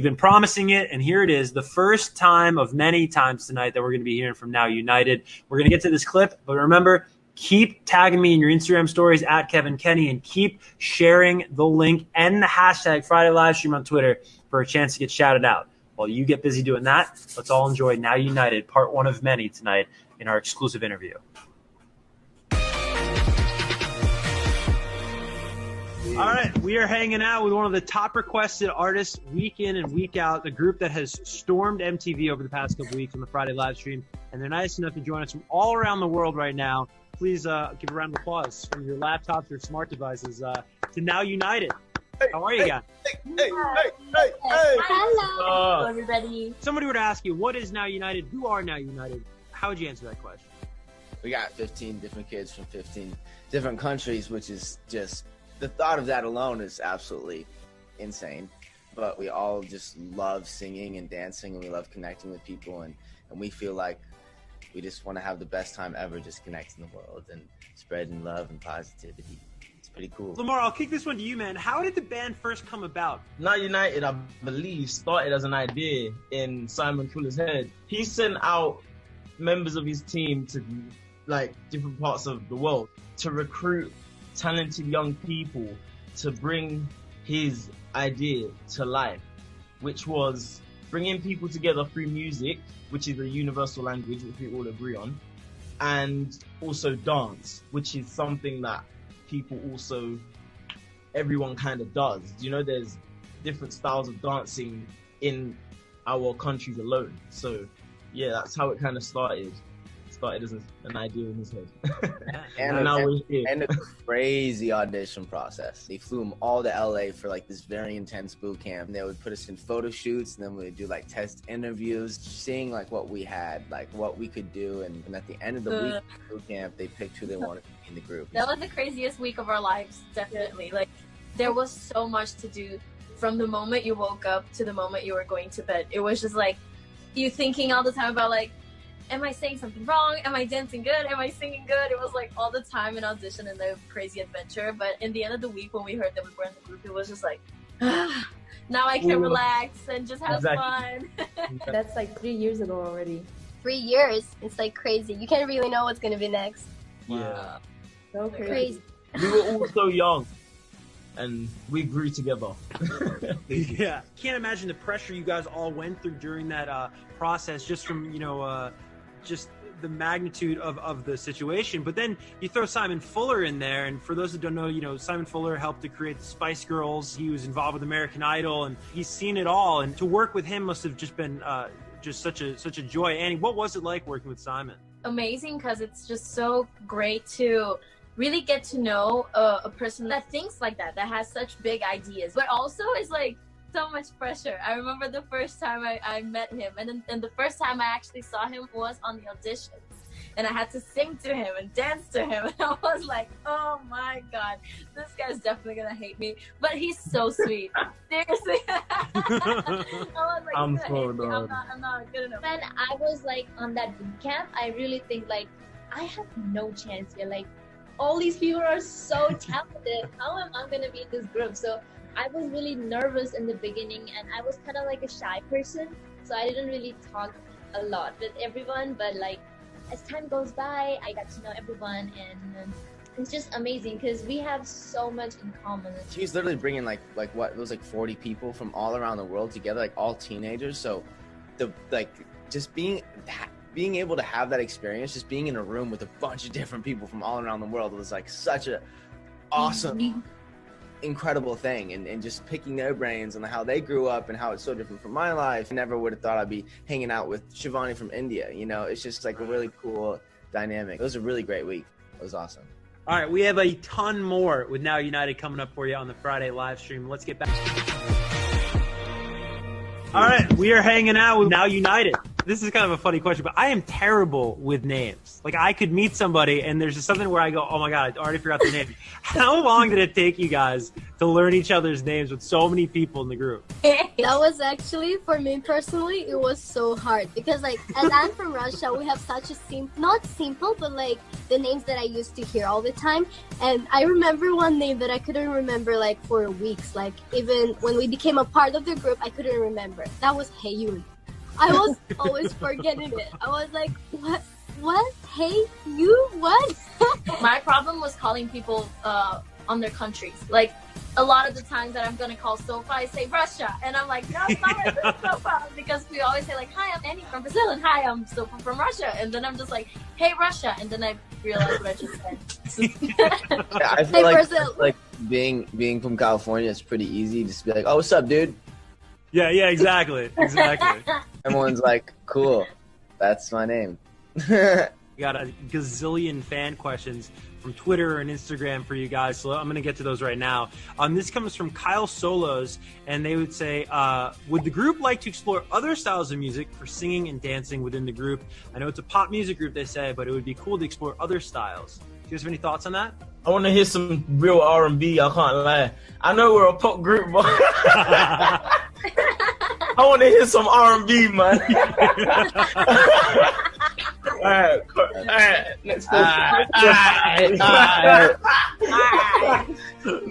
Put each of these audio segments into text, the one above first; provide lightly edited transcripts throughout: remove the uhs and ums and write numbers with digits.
We've been promising it, and here it is, the first time of many times tonight that we're going to be hearing from Now United. We're going to get to this clip, but remember, keep tagging me in your Instagram stories at Kevin Kenny, and keep sharing the link and the hashtag Friday Livestream on Twitter for a chance to get shouted out. While you get busy doing that, let's all enjoy Now United, part one of many tonight in our exclusive interview. All right, we are hanging out with one of the top requested artists week in and week out, the group that has stormed MTV over the past couple weeks on the Friday live stream, and they're nice enough to join us from all around the world right now. Please give a round of applause from your laptops or smart devices to Now United. How are you guys? Hey. Hello, everybody. Somebody were to ask you, what is Now United? Who are Now United? How would you answer that question? We got 15 different kids from 15 different countries, which is just... the thought of that alone is absolutely insane, but we all just love singing and dancing, and we love connecting with people, and we feel like we just want to have the best time ever just connecting the world and spreading love and positivity. It's pretty cool. Lamar, I'll kick this one to you, man. How did the band first come about? Now United, I believe, started as an idea in Simon Fuller's head. He sent out members of his team to like different parts of the world to recruit talented young people to bring his idea to life, which was bringing people together through music, which is a universal language which we all agree on, and also dance, which is something that people also, everyone kind of does. You know, there's different styles of dancing in our countries alone. So yeah, that's how it kind of started. Started as an idea in his head. and a crazy audition process. They flew them all to LA for like this very intense boot camp, and they would put us in photo shoots, and then we would do like test interviews, seeing like what we had, like what we could do, and at the end of the week of boot camp, they picked who they wanted to be in the group. That was the craziest week of our lives, definitely. Like, there was so much to do from the moment you woke up to the moment you were going to bed. It was just like you thinking all the time about like, am I saying something wrong? Am I dancing good? Am I singing good? It was like all the time an audition and a crazy adventure. But in the end of the week, when we heard that we were in the group, it was just like, now I can relax and just have fun. That's like 3 years ago already. 3 years. It's like crazy. You can't really know what's going to be next. Yeah. So crazy. We were all so young, and we grew together. Yeah. Can't imagine the pressure you guys all went through during that process, just from, just the magnitude of the situation. But then you throw Simon Fuller in there, and for those that don't know, Simon Fuller helped to create the Spice Girls. He was involved with American Idol, and he's seen it all. And to work with him must have just been just such a joy. Annie, what was it like working with Simon? Amazing, because it's just so great to really get to know a person that thinks like that has such big ideas, but also is like so much pressure. I remember the first time I met him, and the first time I actually saw him was on the auditions, and I had to sing to him and dance to him, and I was like, oh my god, this guy's definitely gonna hate me, but he's so sweet. Seriously. I was like, I'm not good enough. When I was like on that boot camp, I really think like I have no chance here. Like, all these people are so talented. How am I gonna be in this group? So I was really nervous in the beginning, and I was kind of like a shy person, so I didn't really talk a lot with everyone. But like as time goes by, I got to know everyone, and it's just amazing because we have so much in common. She's literally bringing like what, it was like 40 people from all around the world together, like all teenagers. So just being able to have that experience, just being in a room with a bunch of different people from all around the world, was like such a awesome, incredible thing, and just picking their brains on how they grew up and how it's so different from my life. I never would have thought I'd be hanging out with Shivani from India. It's just like a really cool dynamic. It was a really great week. It was awesome. All right, we have a ton more with Now United coming up for you on the Friday live stream. Let's get back. All right, we are hanging out with Now United. This is kind of a funny question, but I am terrible with names. Like, I could meet somebody, and there's just something where I go, oh my God, I already forgot their name. How long did it take you guys to learn each other's names with so many people in the group? That was actually, for me personally, it was so hard. Because, like, as I'm from Russia, we have such a not simple, but, like, the names that I used to hear all the time. And I remember one name that I couldn't remember, like, for weeks. Like, even when we became a part of the group, I couldn't remember. That was Heyoon. I was always forgetting it. I was like, what? Hey, you, what? My problem was calling people on their countries. Like, a lot of the times that I'm gonna call Sofya, I say Russia, and I'm like, no, it's not right, this is Sofya, because we always say like, hi, I'm Annie from Brazil, and hi, I'm Sofya from Russia, and then I'm just like, hey, Russia, and then I realize what I just said. Yeah, I feel like being from California, it's pretty easy just to be like, oh, what's up, dude? Yeah, exactly. Everyone's like, cool, that's my name. We got a gazillion fan questions from Twitter and Instagram for you guys, so I'm going to get to those right now. This comes from Kyle Solos, and they would say, would the group like to explore other styles of music for singing and dancing within the group? I know it's a pop music group, they say, but it would be cool to explore other styles. Do you guys have any thoughts on that? I want to hear some real R&B, I can't lie. I know we're a pop group, but I want to hear some R&B, man. Alright, next question.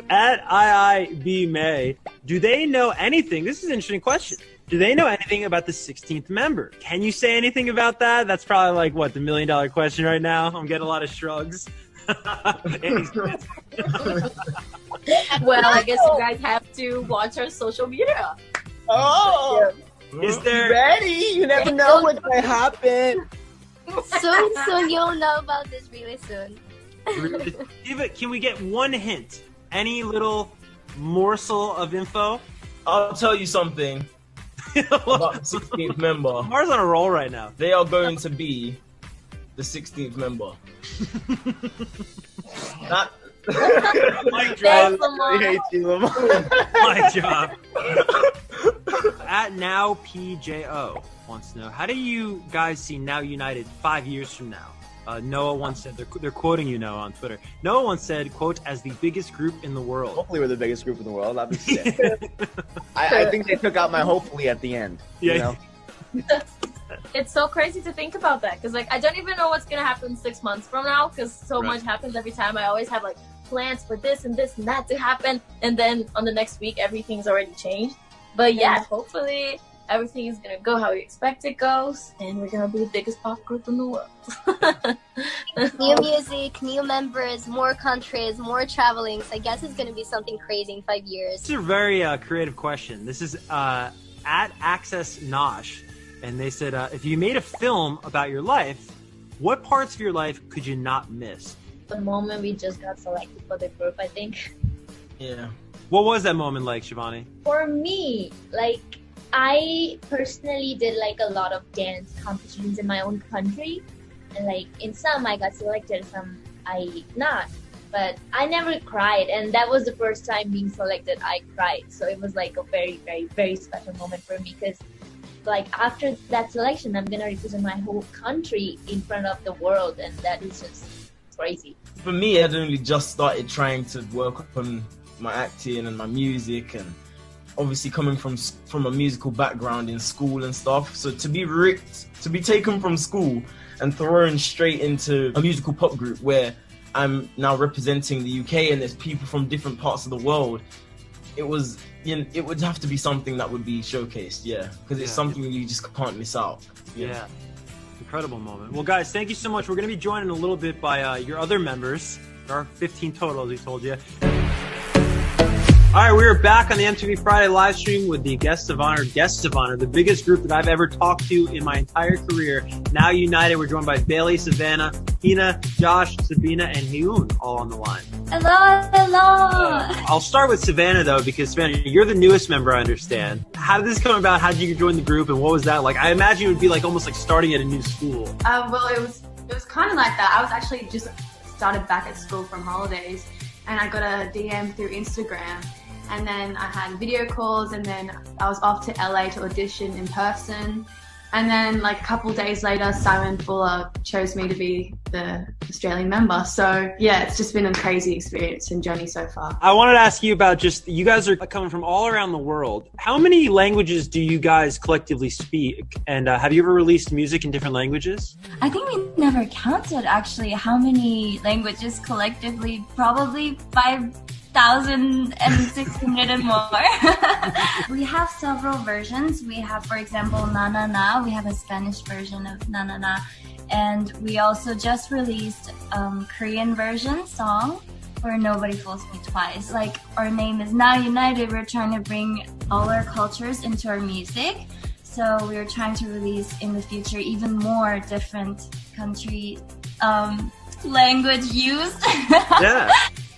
At IIB May, do they know anything? This is an interesting question. Do they know anything about the 16th member? Can you say anything about that? That's probably like, what, the $1 million question right now? I'm getting a lot of shrugs. Well, I guess you guys have to watch our social media. Oh, is there ready? You never know what might happen. Soon you'll know about this really soon. Can we get one hint? Any little morsel of info? I'll tell you something about the 16th member. Lamar's on a roll right now. They are going to be the 16th member. That Mic drop. I hate you, Lamar. Mic drop. At Now PJO wants to know, how do you guys see Now United 5 years from now? Noah once said, they're quoting you, Noah, on Twitter. Noah once said, quote, as the biggest group in the world. Hopefully we're the biggest group in the world. That'd be sick. I think they took out my hopefully at the end. Yeah. You know? It's so crazy to think about that, because like I don't even know what's gonna happen 6 months from now, because so much happens every time. I always have like plans for this and that to happen, and then on the next week everything's already changed. But yeah, hopefully everything is gonna go how we expect it goes, and we're gonna be the biggest pop group in the world. New music, new members, more countries, more traveling. So I guess it's gonna be something crazy in 5 years. This is a very creative question. This is at Access Nosh. And they said, if you made a film about your life, what parts of your life could you not miss? The moment we just got selected for the group, I think. Yeah. What was that moment like, Shivani? For me, like, I personally did like a lot of dance competitions in my own country. And like, in some I got selected, some I not. But I never cried, and that was the first time being selected I cried. So it was like a very, very, very special moment for me, because like after that selection, I'm gonna represent my whole country in front of the world, and that is just crazy. For me, I'd only just started trying to work on my acting and my music, and obviously coming from a musical background in school and stuff. So to be taken from school and thrown straight into a musical pop group where I'm now representing the UK and there's people from different parts of the world, it would have to be something that would be showcased, because it's something you just can't miss out. Yeah. Incredible moment. Well, guys, thank you so much. We're going to be joined in a little bit by your other members. There are 15 total, as we told you. All right, we are back on the MTV Friday live stream with the Guests of Honor, the biggest group that I've ever talked to in my entire career. Now United, we're joined by Bailey, Savannah, Hina, Josh, Sabina, and Heyoon, all on the line. Hello. I'll start with Savannah, though, because Savannah, you're the newest member, I understand. How did this come about? How did you join the group, and what was that like? I imagine it would be like almost like starting at a new school. Well, it was kind of like that. I was actually just started back at school from holidays, and I got a DM through Instagram, and then I had video calls, and then I was off to LA to audition in person, And then like a couple days later, Simon Fuller chose me to be the Australian member. So yeah, it's just been a crazy experience and journey so far. I wanted to ask you about just, you guys are coming from all around the world. How many languages do you guys collectively speak? And have you ever released music in different languages? I think we never counted actually how many languages collectively, probably 5,600 and more. We have several versions. We have, for example, Na Na Na. We have a Spanish version of Na Na Na. And we also just released Korean version song for Nobody Fools Me Twice. Like, our name is Now United. We're trying to bring all our cultures into our music. So we're trying to release in the future even more different country language used. Yeah.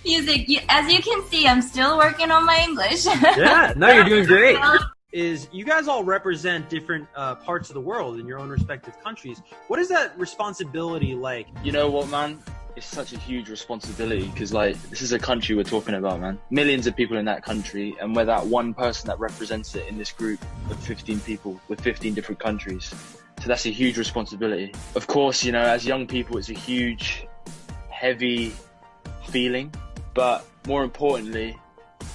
Music. As you can see, I'm still working on my English. Yeah, no, you're doing great. Is you guys all represent different parts of the world in your own respective countries. What is that responsibility like? You know what, man? It's such a huge responsibility because, like, this is a country we're talking about, man. Millions of people in that country, and we're that one person that represents it in this group of 15 people with 15 different countries. So that's a huge responsibility. Of course, you know, as young people, it's a huge, heavy feeling. But more importantly,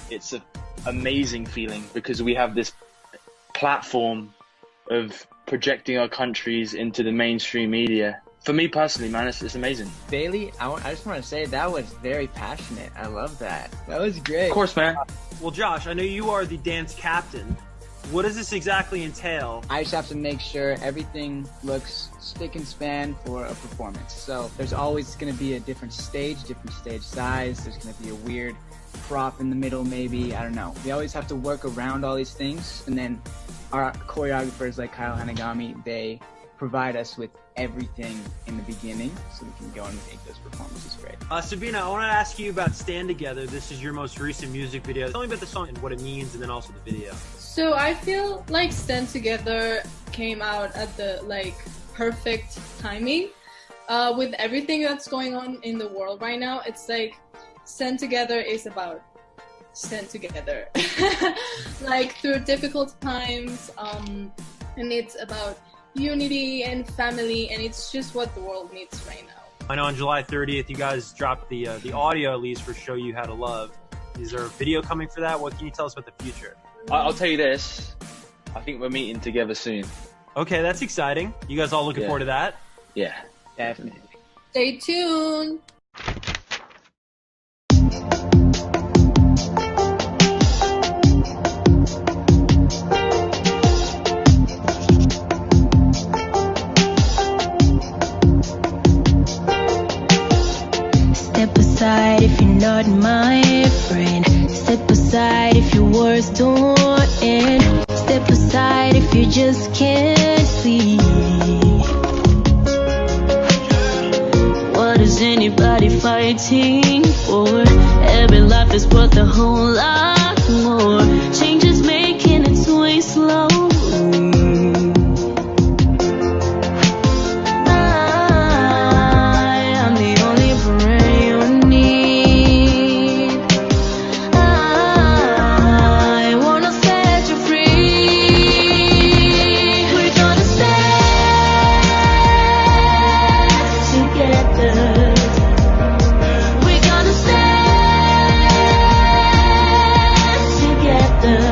it's an amazing feeling because we have this platform of projecting our countries into the mainstream media. For me personally, man, it's amazing. Bailey, I just want to say that was very passionate. I love that. That was great. Of course, man. Well, Josh, I know you are the dance captain. What does this exactly entail? I just have to make sure everything looks spick and span for a performance. So there's always going to be a different stage size. There's going to be a weird prop in the middle, maybe. I don't know. We always have to work around all these things. And then our choreographers like Kyle Hanagami, they provide us with everything in the beginning so we can go and make those performances great. Sabina, I want to ask you about Stand Together. This is your most recent music video. Tell me about the song and what it means, and then also the video. So I feel like Stand Together came out at the perfect timing. With everything that's going on in the world right now, it's like Stand Together is about stand together. Like through difficult times, and it's about unity and family, and it's just what the world needs right now. I know on July 30th you guys dropped the audio at least for Show You How to Love. Is there a video coming for that? What can you tell us about the future? I'll tell you this. I think we're meeting together soon. Okay, that's exciting. You guys all looking forward to that? Yeah. Definitely. Stay tuned. Step aside if you're not my friend. Step aside if your words don't end. Step aside if you just can't see. What is anybody fighting for? Every life is worth a whole lot more. Change is making its way slowly. We're gonna stand together.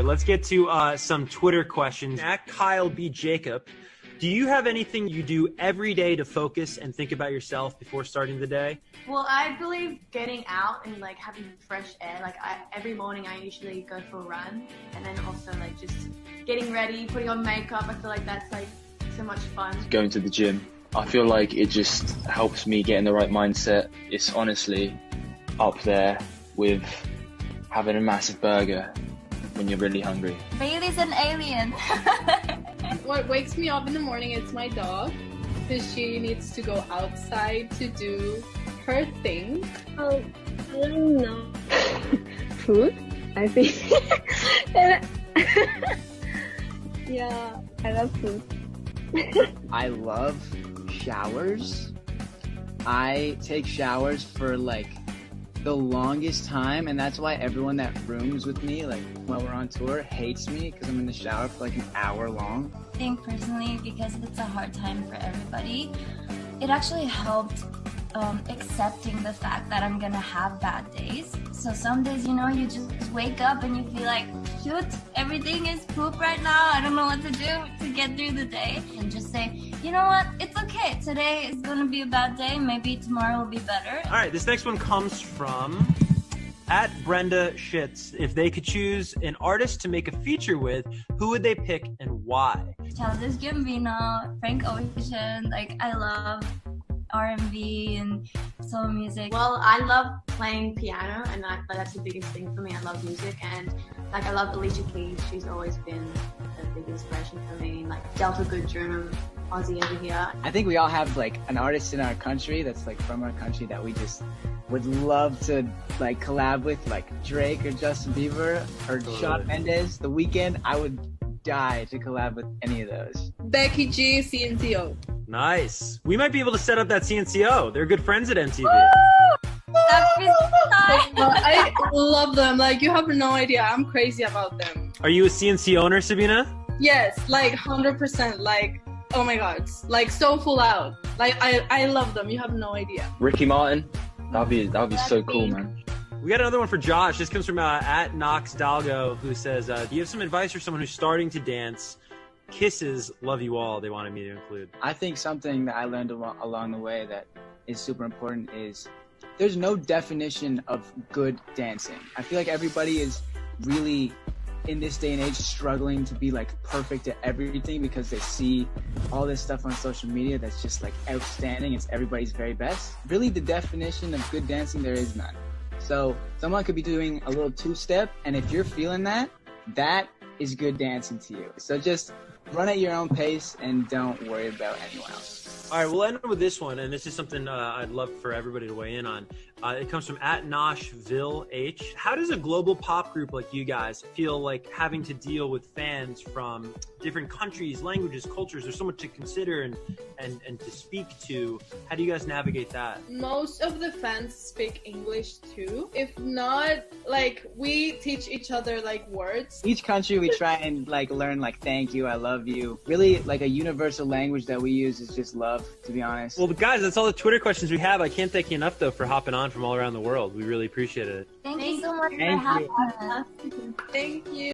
right, let's get to some Twitter questions. At Kyle B. Jacob, do you have anything you do every day to focus and think about yourself before starting the day? Well, I believe getting out and like having fresh air. Like every morning I usually go for a run, and then also like just getting ready, putting on makeup. I feel like that's like so much fun. Going to the gym. I feel like it just helps me get in the right mindset. It's honestly up there with having a massive burger when you're really hungry. Bailey's an alien. What wakes me up in the morning is my dog, because she needs to go outside to do her thing. I don't know. Food, I think. Yeah, I love food. I love showers. I take showers for like the longest time, and that's why everyone that rooms with me, like while we're on tour, hates me because I'm in the shower for like an hour long. I think personally, because it's a hard time for everybody, it actually helped accepting the fact that I'm gonna have bad days. So some days, you know, you just wake up and you feel like, shoot, everything is poop right now. I don't know what to do to get through the day. And just say, you know what, it's okay. Today is gonna be a bad day. Maybe tomorrow will be better. All right, this next one comes from at Brenda Schitz. If they could choose an artist to make a feature with, who would they pick and why? Childish Gambino, Frank Ocean. Like, I love R&B and soul music. Well, I love playing piano, and that's the biggest thing for me. I love music, and like I love Alicia Keys. She's always been a big inspiration for me. Like Delta Goodrum, Aussie over here. I think we all have like an artist in our country that's like from our country that we just would love to like collab with, like Drake or Justin Bieber or Shawn Mendes. The Weeknd. I would die to collab with any of those. Becky G, CNCO. Nice. We might be able to set up that CNCO. They're good friends at MTV. I love them. Like, you have no idea. I'm crazy about them. Are you a CNC owner, Sabina? Yes, like 100%. Like, oh my god, like so full out. Like, I love them. You have no idea. Ricky Martin. That'd be so cool, man. We got another one for Josh. This comes from at Knox Dalgo, who says, do you have some advice for someone who's starting to dance? Kisses, love you all, they wanted me to include. I think something that I learned along the way that is super important is there's no definition of good dancing. I feel like everybody is really, in this day and age, struggling to be like perfect at everything because they see all this stuff on social media that's just like outstanding. It's everybody's very best. Really, the definition of good dancing, there is none. So someone could be doing a little two-step, and if you're feeling that, that is good dancing to you. So just run at your own pace and don't worry about anyone else. All right, we'll end with this one, and this is something I'd love for everybody to weigh in on. It comes from at Noshville H. How does a global pop group like you guys feel like having to deal with fans from different countries, languages, cultures? There's so much to consider and to speak to. How do you guys navigate that? Most of the fans speak English too. If not, like, we teach each other like words. Each country we try and like learn like thank you, I love you. Really, like a universal language that we use is just love, to be honest. Well, guys, that's all the Twitter questions we have. I can't thank you enough, though, for hopping on from all around the world. We really appreciate it. Thank you so much for Thank having you. us. Thank you.